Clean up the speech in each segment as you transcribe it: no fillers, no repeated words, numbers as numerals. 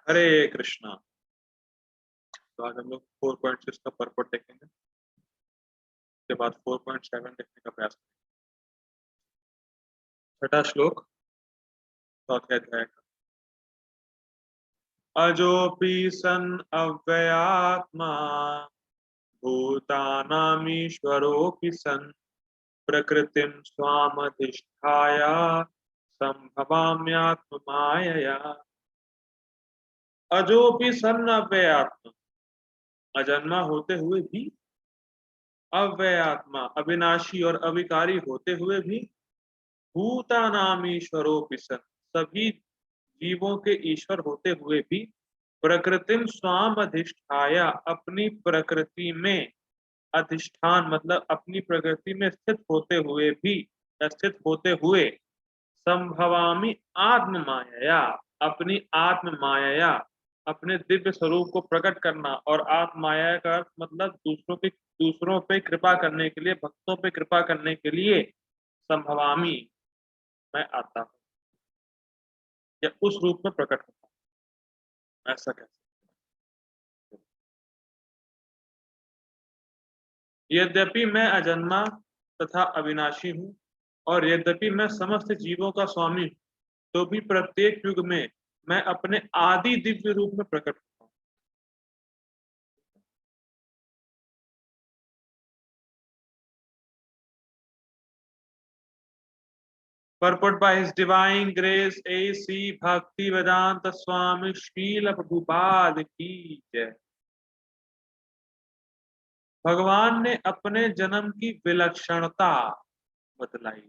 हरे कृष्णा। तो आज हम लोग 4.6 का परपट देखेंगे। उसके बाद 4.7 देखने का प्रयास करेंगे। छठा श्लोक, चौथे अध्याय का। अजोपि सन् अव्ययात्मा भूतानामीश्वरोऽपि सन् प्रकृतिं स्वामधिष्ठाय संभवाम्यात्ममायया। अजोपि सन् अव्ययात्मा, अजन्मा होते हुए भी, अव्ययात्मा अविनाशी और अविकारी होते हुए भी, भूतानाम ईश्वरोऽपि सन् सभी जीवों के ईश्वर होते हुए भी, प्रकृतिम स्वाम अधिष्ठाय अपनी प्रकृति में अधिष्ठान मतलब अपनी प्रकृति में स्थित होते हुए भी, स्थित होते हुए, संभवामि आत्म माया अपनी आत्म माया अपने दिव्य स्वरूप को प्रकट करना। और आत्म माया का अर्थ मतलब दूसरों पे कृपा करने के लिए, भक्तों पे कृपा करने के लिए संभवामी मैं आता हूँ या उस रूप में प्रकट होता हूँ, ऐसा कह सकते हैं। यद्यपि मैं अजन्मा तथा अविनाशी हूँ और यद्यपि मैं समस्त जीवों का स्वामी हूँ, तो भी प्रत्येक युग में मैं अपने आदि दिव्य रूप में प्रकट होता हूँ। Purport by His Divine Grace A.C. Bhakti Vedanta Swami Srila Prabhupada की जय। भगवान ने अपने जन्म की विलक्षणता बतलाई।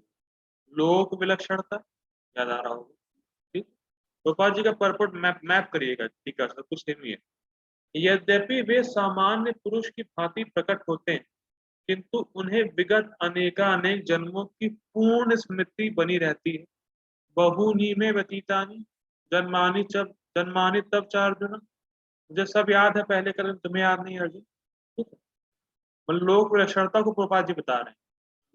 लोक विलक्षणता याद आ रहा होगा, ठीक। गोपाल जी का परपट मैप मैप करिएगा, ठीक है, सब कुछ सेम ही है। यद्यपि वे सामान्य पुरुष की भांति प्रकट होते हैं, किंतु उन्हें विगत अनेकानेक जन्मों की पूर्ण स्मृति बनी रहती है। बहुनी में व्यतीतानी जन्मानी तब चार अर्जुन, मुझे सब याद है पहले कर्म, तुम्हें याद नहीं है अर्जुन, ठीक है। मतलब लोक विलक्षणता को प्रभुपाद जी बता रहे हैं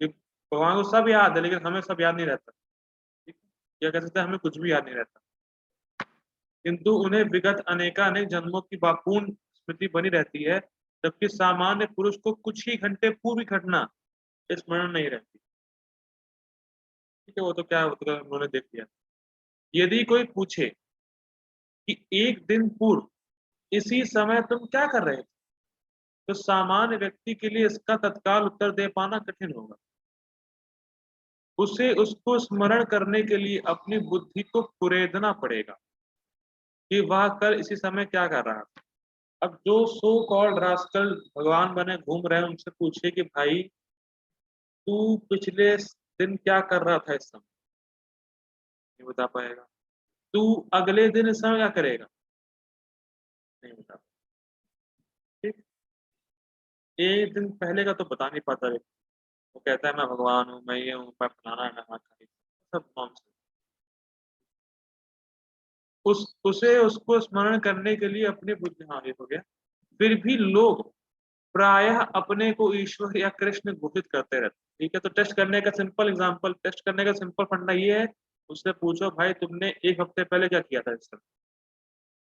कि भगवान को सब याद है लेकिन हमें सब याद नहीं रहता, ठीक है। या कह सकते हैं हमें कुछ भी याद नहीं रहता, किंतु उन्हें विगत अनेकानेक जन्मों की पूर्ण स्मृति बनी रहती है, जबकि सामान्य पुरुष को कुछ ही घंटे पूर्व की घटना स्मरण नहीं रहती, ठीक है। वो तो क्या, वो तो उन्होंने देख लिया। यदि कोई पूछे कि एक दिन पूर्व इसी समय तुम क्या कर रहे थे, तो सामान्य व्यक्ति के लिए इसका तत्काल उत्तर दे पाना कठिन होगा। उसे उसको स्मरण करने के लिए अपनी बुद्धि को कुरेदना पड़ेगा कि वह कल इसी समय क्या कर रहा था। अब जो सो कॉल्ड रास्कल भगवान बने घूम रहे हैं, उनसे पूछे कि भाई तू पिछले दिन क्या कर रहा था, इस समय नहीं बता पाएगा। तू अगले दिन इस समय क्या करेगा, नहीं बता पाएगा, ठीक। एक दिन पहले का तो बता नहीं पाता व्यक्ति। वो कहता है मैं भगवान हूँ, मैं ये हूँ, मैं फलाना है, मैं हाँ, सब नॉनसेंस। उसे उसको स्मरण करने के लिए अपनी बुद्धि, हाँ ये हो गया। फिर भी लोग प्रायः अपने को ईश्वर या कृष्ण घोषित करते रहते हैं, ठीक है। तो टेस्ट करने का सिंपल फंडा ये है, उससे पूछो भाई तुमने एक हफ्ते पहले क्या किया था, इस समय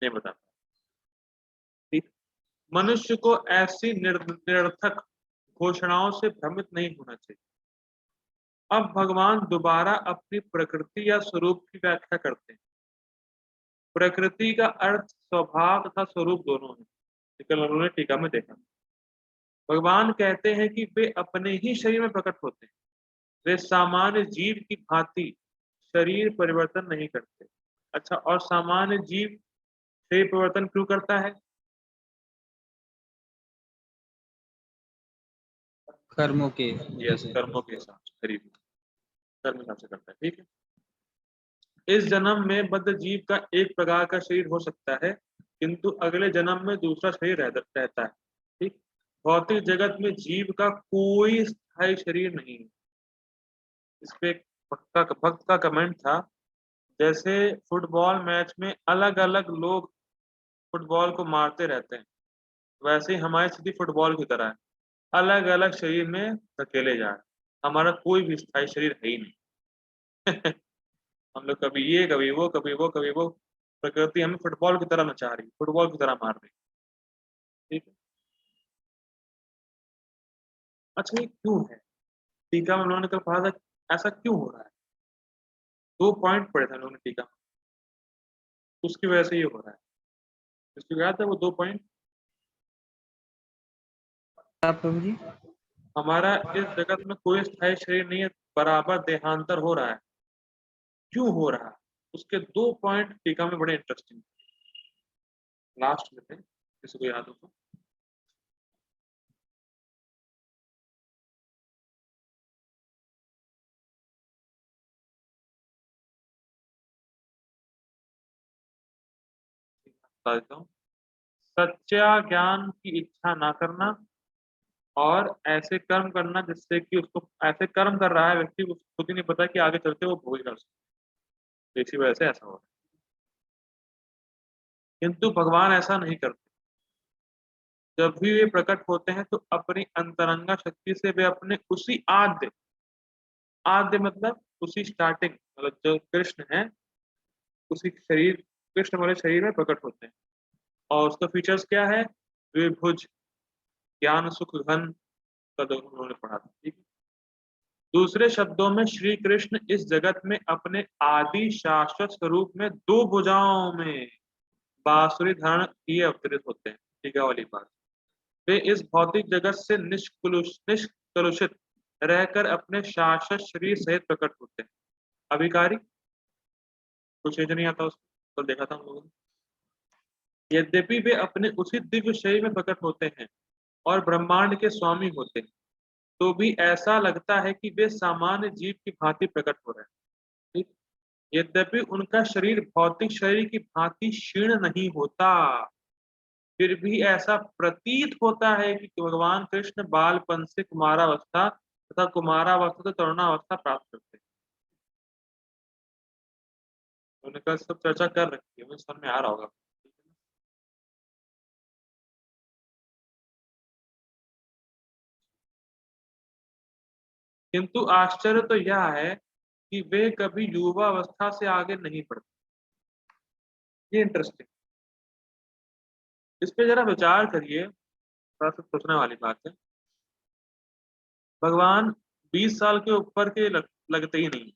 नहीं बता, ठीक। मनुष्य को ऐसी निरर्थक घोषणाओं से भ्रमित नहीं होना चाहिए। अब भगवान दोबारा अपनी प्रकृति या स्वरूप की व्याख्या करते हैं। प्रकृति का अर्थ स्वभाव तथा स्वरूप दोनों है, लेकिन उन्होंने टीका में देखा। भगवान कहते हैं कि वे अपने ही शरीर में प्रकट होते हैं, वे सामान्य जीव की भांति शरीर परिवर्तन नहीं करते। अच्छा, और सामान्य जीव शरीर परिवर्तन क्यों करता है? कर्मों के यस, कर्मों के हिसाब से, शरीर कर्म हिसाब से करता है, ठीक है। इस जन्म में बद्ध जीव का एक प्रकार का शरीर हो सकता है, किंतु अगले जन्म में दूसरा शरीर रहता है, ठीक। भौतिक जगत में जीव का कोई स्थायी शरीर नहीं है। इस पे एक भक्त का कमेंट था, जैसे फुटबॉल मैच में अलग अलग लोग फुटबॉल को मारते रहते हैं, वैसे ही हमारी स्थिति फुटबॉल की तरह है, अलग अलग शरीर में धकेले जा रहे हैं, हमारा कोई भी स्थायी शरीर है ही नहीं। हम लोग कभी ये कभी वो कभी वो कभी वो, प्रकृति हमें फुटबॉल की तरह नचा रही, फुटबॉल की तरह मार रही। ठीक है। अच्छा, ये क्यों है? टीका में उन्होंने कल कहा था ऐसा क्यों हो रहा है। 2 पॉइंट पढ़े थे उन्होंने टीका में, उसकी वजह से ये हो रहा है। इसको याद है वो 2 पॉइंट? प्रभु जी। हमारा इस जगत में कोई स्थायी शरीर नहीं है, बराबर देहांतर हो रहा है। क्यों हो रहा है? उसके 2 पॉइंट टीका में बड़े इंटरेस्टिंग, लास्ट में थे, किसी को याद हो तो। बता देता हूँ। सच्चा ज्ञान की इच्छा ना करना, और ऐसे कर्म करना जिससे कि उसको, ऐसे कर्म कर रहा है व्यक्ति, उसको खुद ही नहीं पता कि आगे चलते वो भोग कर सकते, इसी वजह से ऐसा हो रहा है। किंतु भगवान ऐसा नहीं करते। जब भी वे प्रकट होते हैं तो अपनी अंतरंगा शक्ति से वे अपने उसी आद्य, आद्य मतलब उसी स्टार्टिंग, मतलब जो कृष्ण है उसी शरीर, कृष्ण वाले शरीर में प्रकट होते हैं। और उसका फीचर्स क्या है? द्विभुज, ज्ञान सुख घन, का उन्होंने पढ़ा था। ठीक है। दूसरे शब्दों में श्री कृष्ण इस जगत में अपने आदि शाश्वत स्वरूप में 2 भुजाओं में बांसुरी धारण किए अवतरित होते हैं। ठीक है वाली बात। वे इस भौतिक जगत से निष्कलुषित रहकर अपने शाश्वत शरीर सहित प्रकट होते हैं। अभिकारी, कुछ नहीं आता उसको, तो देखा था हम लोगों ने। यद्यपि वे अपने उसी दिव्य शरीर में प्रकट होते हैं और ब्रह्मांड के स्वामी होते हैं, तो भी ऐसा लगता है कि वे सामान्य जीव की भांति प्रकट हो रहे हैं। ठीक। यद्यपि उनका शरीर भौतिक शरीर की भांति क्षीण नहीं होता, फिर भी ऐसा प्रतीत होता है कि भगवान कृष्ण बालपन से कुमारावस्था तथा कुमारावस्था से तरुणावस्था प्राप्त करते हैं। उन्होंने कल सब चर्चा कर रखी है, मुझे समझ में आ रहा होगा। किंतु आश्चर्य तो यह है कि वे कभी युवा अवस्था से आगे नहीं बढ़ते। ये इंटरेस्टिंग, इस पे जरा विचार करिए, थोड़ा सा सोचने वाली बात है। भगवान 20 साल के ऊपर के लगते ही नहीं।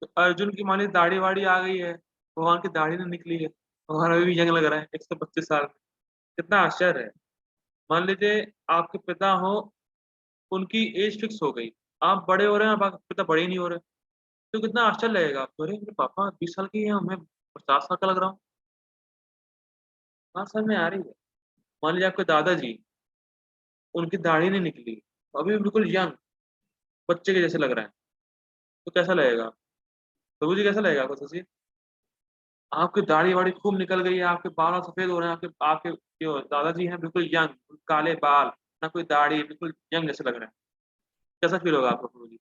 तो अर्जुन की मानी दाढ़ी वाड़ी आ गई है, भगवान की दाढ़ी नहीं निकली है, भगवान अभी भी यंग लग रहा है 125 साल में। कितना आश्चर्य है। मान लीजिए आपके पिता हो, उनकी एज फिक्स हो गई, आप बड़े हो रहे हैं, आप पिता बड़े ही नहीं हो रहे, तो कितना आश्चर्य लगेगा आपको, अरे मेरे पापा 20 साल के हैं, मैं 50 साल का लग रहा हूँ। हाँ समझ में आ रही है। मान लीजिए आपके दादाजी, उनकी दाढ़ी नहीं निकली, अभी भी बिल्कुल यंग, बच्चे के जैसे लग रहा है, तो कैसा लगेगा? प्रभु जी कैसा लगेगा आपको सोचिए। आपकी दाढ़ी वाड़ी खूब निकल गई है, आपके बाल सफेद हो रहे हैं, आपके आपके जो दादाजी हैं बिल्कुल यंग, काले बाल, ना कोई दाढ़ी, बिल्कुल यंग जैसे लग रहे हैं। कैसा फील होगा आपको प्रभु जी?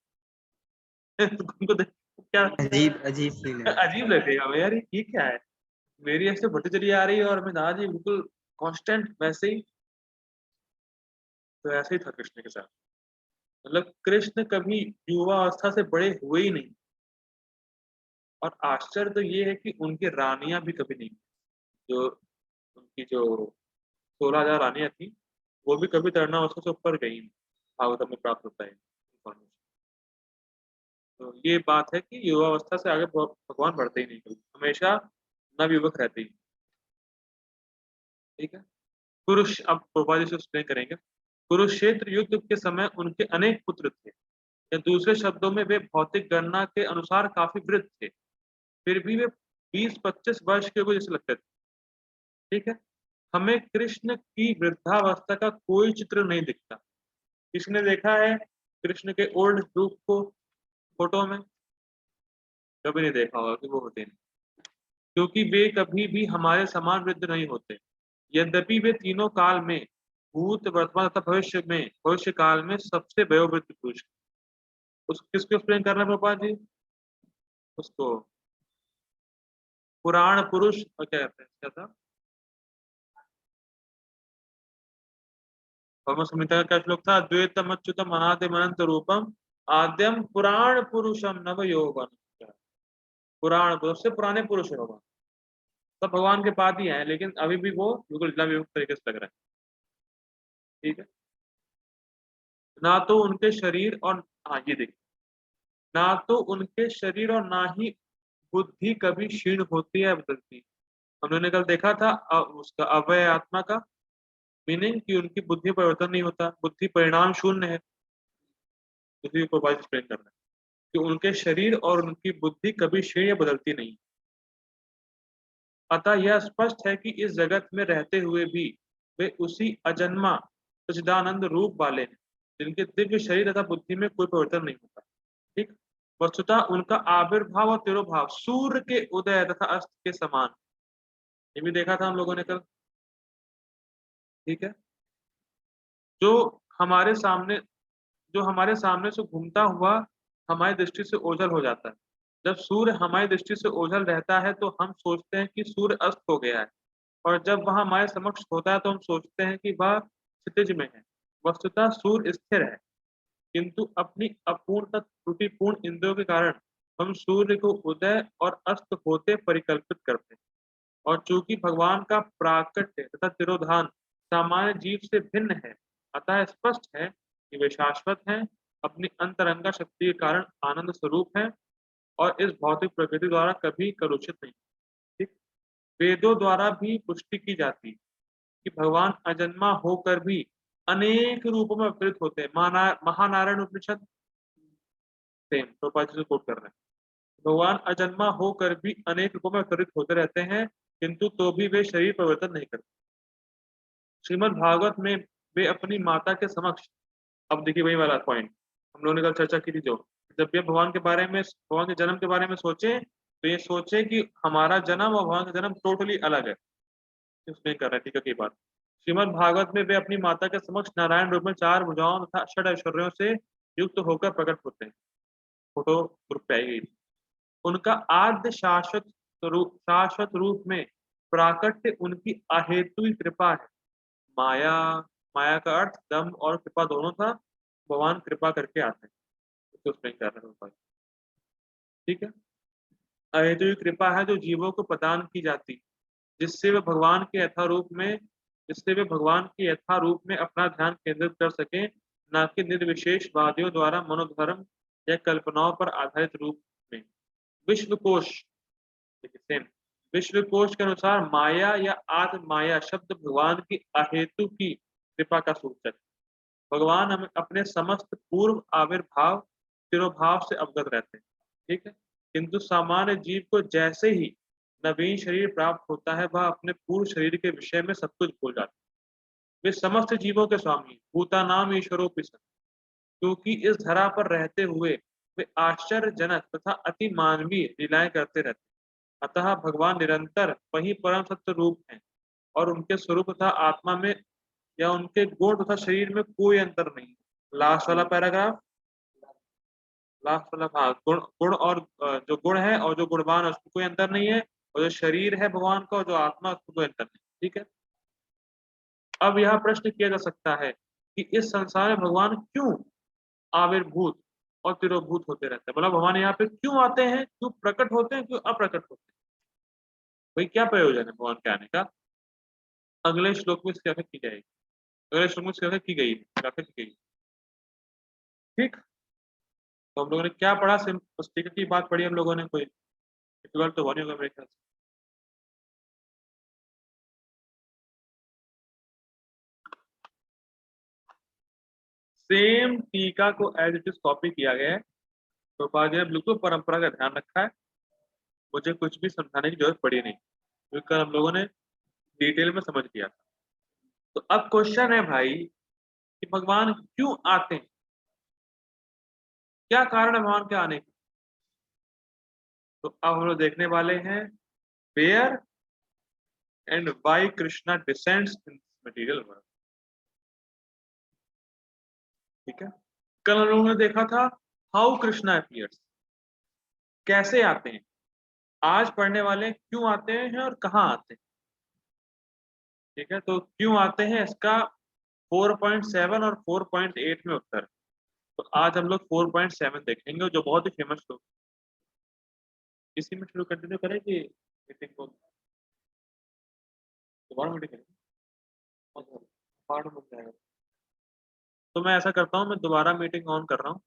उनको देख क्या अजीब अजीब फील है। अजीब लगेगा भाई, यार ये क्या है, मेरी ऐसे बढ़ती चली आ रही है और मैं दादाजी बिल्कुल कांस्टेंट वैसे ही। तो ऐसे ही था कृष्ण के साथ, मतलब कृष्ण कभी युवा अवस्था से बड़े हुए ही नहीं। और आश्चर्य तो ये है कि उनकी रानियां भी कभी नहीं, जो उनकी जो 16,000 रानियां थी, वो भी कभी तरुणावस्था से ऊपर गई नहीं। भागवत में प्राप्त होता है information। तो ये बात है कि युवावस्था से आगे भगवान बढ़ते ही नहीं कभी, हमेशा नवयुवक रहते ही। ठीक है। पुरुष, अब प्रभा जी से एक्सप्लेन करेंगे। कुरुक्षेत्र युद्ध के समय उनके अनेक पुत्र थे, या दूसरे शब्दों में वे भौतिक गणना के अनुसार काफी वृद्ध थे, फिर भी वे 20-25 वर्ष के हुए जैसे लगते थे। ठीक है। हमें कृष्ण की वृद्धावस्था का कोई चित्र नहीं दिखता। किसने देखा है कृष्ण के ओल्ड रूप को फोटो में? कभी नहीं देखा होगा कि वो होते नहीं, क्योंकि वे कभी भी हमारे समान वृद्ध नहीं होते। यद्यपि वे तीनों काल में, भूत वर्तमान तथा भविष्य काल में सबसे वयोवृद्ध पुरुष। उस किसको एक्सप्लेन कर रहे हैं पापा जी? उसको पुराण पुरुष, और क्या कहते हैं क्या था, भगवत संहिता का क्या श्लोक था? द्वैतम अच्युतम अनादिम अनंत रूपम आद्यम पुराण पुरुषम नव यौवन। पुराण सबसे पुराने पुरुष है भगवान। सब भगवान के पास ही हैं, लेकिन अभी भी वो बिल्कुल इतना विमुक्त तरीके से लग रहा है। ठीक है, ना तो उनके शरीर और, हाँ ये देखिए, ना तो उनके शरीर और ना ही बुद्धि कभी क्षीण होती है बदलती। हमने कल देखा था उसका अवय आत्मा का मीनिंग कि उनकी बुद्धि परिवर्तन नहीं होता, बुद्धि परिणाम शून्य है। बुद्धि को एक्सप्लेन करना है कि उनके शरीर और उनकी बुद्धि कभी क्षीण या बदलती नहीं। अतः यह स्पष्ट है कि इस जगत में रहते हुए भी वे उसी अजन्मा सच्चिदानंद रूप वाले हैं, जिनके दिव्य शरीर तथा बुद्धि में कोई परिवर्तन नहीं होता। ठीक, वस्तुतः उनका आविर्भाव और तिरोभाव सूर्य के उदय तथा अस्त के समान। ये भी देखा था हम लोगों ने कल। ठीक है, जो हमारे सामने जो हमारे सामने से घूमता हुआ हमारी दृष्टि से ओझल हो जाता है। जब सूर्य हमारी दृष्टि से ओझल रहता है तो हम सोचते हैं कि सूर्य अस्त हो गया है, और जब वह हमारे समक्ष होता है तो हम सोचते हैं कि वह क्षितिज में है। वस्तुतः सूर्य स्थिर है, किंतु अपनी अपूर्ण तथा त्रुटिपूर्ण इंद्रियों के कारण हम सूर्य को उदय और अस्त होते परिकल्पित करते हैं। और चूंकि भगवान का प्राकट्य तथा तिरोधान सामान्य जीव से भिन्न है, अतः स्पष्ट है कि वे शाश्वत हैं, अपनी अंतरंगा शक्ति के कारण आनंद स्वरूप हैं और इस भौतिक प्रकृति द्वारा कभी कलुषित नहीं। ठीक, वेदों द्वारा भी पुष्टि की जाती कि भगवान अजन्मा होकर भी अनेक रूपों में अवतरित होते हैं। महानारायण उपनिषद सेम प्रभुपाद जी से कोट कर रहे हैं। भगवान अजन्मा होकर भी अनेक रूपों में अवतरित होते रहते हैं, किंतु तो भी वे शरीर परिवर्तन नहीं करते। श्रीमद् भागवत में वे अपनी माता के समक्ष, अब देखिए वही वाला पॉइंट हम लोगों ने कल चर्चा की थी, जो जब भी भगवान के बारे में, भगवान के जन्म के बारे में सोचे तो ये सोचे कि हमारा जन्म और भगवान का जन्म टोटली अलग है। उसमें कर रहे थे की बात। श्रीमद् भागवत में वे अपनी माता के समक्ष नारायण रूप में 4 भुजाओं तथा 6 ऐश्वर्यों से युक्त होकर प्रकट होते हैं। फोटो ग्रुप पे आई गई। उनका आद्य शाश्वत रूप में प्राकट्य उनकी अहेतुई कृपा है। माया माया का अर्थ दम और कृपा दोनों था। भगवान कृपा करके आते हैं, तो उसमें कर रहे हैं। ठीक है, अहेतुई कृपा है जो जीवों को प्रदान की जाती, जिससे वे भगवान के यथारूप में अपना ध्यान केंद्रित कर सके, न कि निर्विशेष वादियों द्वारा मनोधर्म या कल्पनाओं पर आधारित रूप में। विश्वकोश, सेम, विश्वकोश के अनुसार माया या आत्म माया शब्द भगवान की अहेतु की कृपा का सूचक। भगवान हमें अपने समस्त पूर्व आविर्भाव तिरोभाव से अवगत रहते हैं। ठीक है, किंतु सामान्य जीव को जैसे ही नवीन शरीर प्राप्त होता है, वह अपने पूर्व शरीर के विषय में सब कुछ भूल जाता है। वे समस्त जीवों के स्वामी, भूतानाम ईश्वरोपि सन्, क्योंकि इस धरा पर रहते हुए वे आश्चर्यजनक तथा अति मानवीय लीलाएं करते रहते हैं। अतः भगवान निरंतर वही परम सत्य रूप हैं और उनके स्वरूप तथा आत्मा में या उनके गुण तथा शरीर में कोई अंतर नहीं। लास्ट वाला पैराग्राफ, लास्ट वाला, हाँ, गुण गुण और जो गुण है और जो गुणवान है उसमें कोई अंतर नहीं है, और जो शरीर है भगवान का और जो आत्मा है उसमें कोई अंतर नहीं। ठीक है, अब यह प्रश्न किया जा सकता है कि इस संसार में भगवान क्यों आविर्भूत और तिरोभूत होते रहते हैं। मतलब भगवान यहाँ पे क्यों आते हैं, क्यों प्रकट होते हैं, क्यों अप्रकट होते हैं, भाई क्या प्रयोजन है भगवान के आने का। अगले श्लोक में इसकी व्याख्या की जाएगी, अगले श्लोक में इसकी व्याख्या की गई, व्याख्या की गई। ठीक, तो हम लोगों ने क्या पढ़ा, स्पष्टीकरण की बात पढ़ी हम लोगों ने, कोई डिफिकल्ट तो नहीं होगा मेरे ख्याल से। सेम टीका को एज इट इज कॉपी किया गया है, तो पाजी ने बिल्कुल परंपरा का ध्यान रखा है। मुझे कुछ भी समझाने की जरूरत पड़ी नहीं, क्योंकि हम लोगों ने डिटेल में समझ लिया था। तो अब क्वेश्चन है भाई कि भगवान क्यों आते हैं, क्या कारण है भगवान के आने का। तो अब हम लोग देखने वाले हैं where and why Krishna descends in material world. ठीक है, कल हम लोगों ने देखा था हाउ कृष्णा अपीयर्स, कैसे आते हैं। आज पढ़ने वाले क्यों आते हैं और कहाँ आते हैं। ठीक है, तो क्यों आते हैं इसका 4.7 और 4.8 में उत्तर। तो आज हम लोग 4.7 देखेंगे, जो बहुत ही फेमस लोग। इसी में शुरू कंटिन्यू करें कि मीटिंग को। दोबारा मीटिंग है पार्ट बन जाएगा। तो मैं ऐसा करता हूँ, मैं दोबारा मीटिंग ऑन कर रहा हूँ।